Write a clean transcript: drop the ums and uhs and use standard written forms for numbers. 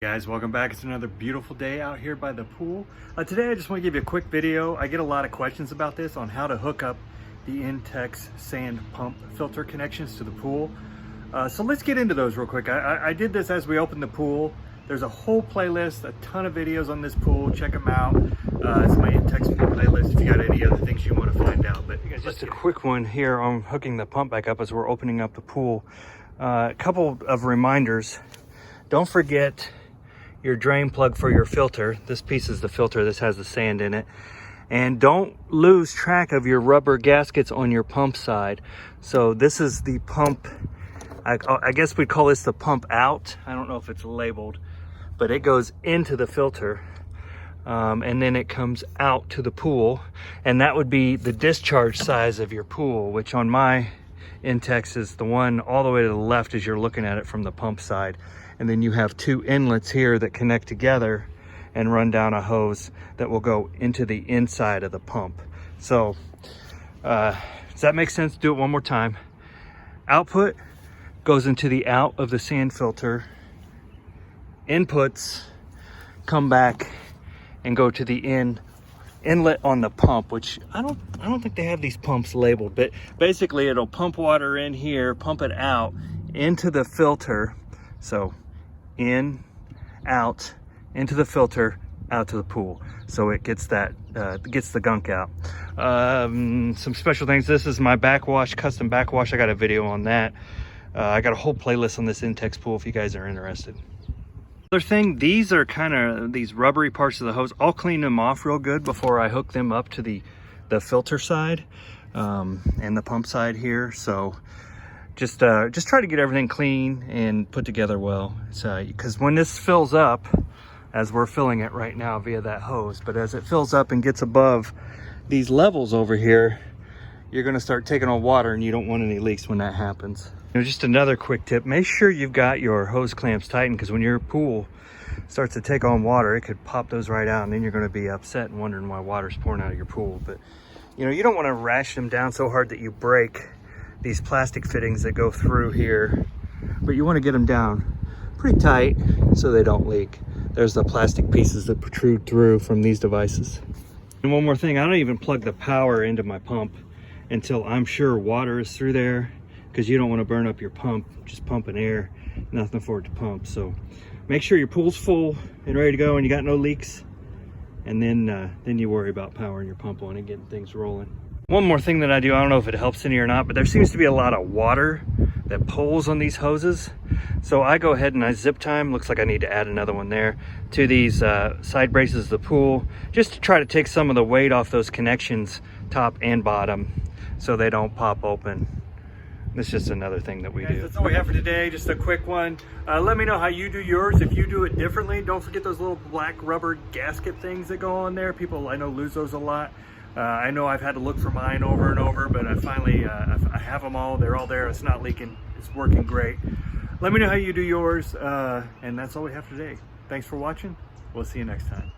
Guys, welcome back. It's another beautiful day out here by the pool. Today I just want to give you a quick video. I get a lot of questions about this on how to hook up the Intex sand pump filter connections to the pool. So let's get into those real quick. I did this as we opened the pool. There's a whole playlist, a ton of videos on this pool. Check them out. It's my Intex pool playlist if you got any other things you want to find out. But just a quick one here on hooking the pump back up as we're opening up the pool. A couple of reminders. Don't forget your drain plug for your filter. This piece is the filter. This has the sand in it. And don't lose track of your rubber gaskets on your pump side. So this is the pump. I guess we'd call this the pump out. I don't know if it's labeled, but it goes into the filter and then it comes out to the pool. And that would be the discharge size of your pool, which on my Intex is the one all the way to the left as you're looking at it from the pump side. And then you have two inlets here that connect together and run down a hose that will go into the inside of the pump. So does that make sense? Do it one more time. Output goes into the out of the sand filter. Inputs come back and go to the inlet on the pump, which I don't think they have these pumps labeled, but basically it'll pump water in here, pump it out into the filter. So in, out, into the filter, out to the pool. So it gets that, gets the gunk out. Some special things. This is my backwash, custom backwash. I got a video on that. I got a whole playlist on this Intex pool if you guys are interested. Other thing, these are kind of these rubbery parts of the hose. I'll clean them off real good before I hook them up to the filter side and the pump side here. So just try to get everything clean and put together well. So, because when this fills up, as we're filling it right now via that hose, but as it fills up and gets above these levels over here, you're going to start taking on water, and you don't want any leaks when that happens. Just another quick tip, make sure you've got your hose clamps tightened, because when your pool starts to take on water, it could pop those right out, and then you're going to be upset and wondering why water's pouring out of your pool. But you don't want to ratchet them down so hard that you break these plastic fittings that go through here, but you want to get them down pretty tight so they don't leak. There's the plastic pieces that protrude through from these devices. And one more thing, I don't even plug the power into my pump until I'm sure water is through there, because you don't want to burn up your pump just pumping air, nothing for it to pump. So make sure your pool's full and ready to go and you got no leaks, and then you worry about powering your pump on and getting things rolling. One more thing that I do, I don't know if it helps any or not, but there seems to be a lot of water that pulls on these hoses. So I go ahead and I zip time, looks like I need to add another one there, to these side braces of the pool, just to try to take some of the weight off those connections, top and bottom, so they don't pop open. That's just another thing that we do. That's all we have for today, just a quick one. Let me know how you do yours, if you do it differently. Don't forget those little black rubber gasket things that go on there. People I know lose those a lot. I know I've had to look for mine over and over, but I finally I have them all. They're all there. It's not leaking. It's working great. Let me know how you do yours, and that's all we have today. Thanks for watching. We'll see you next time.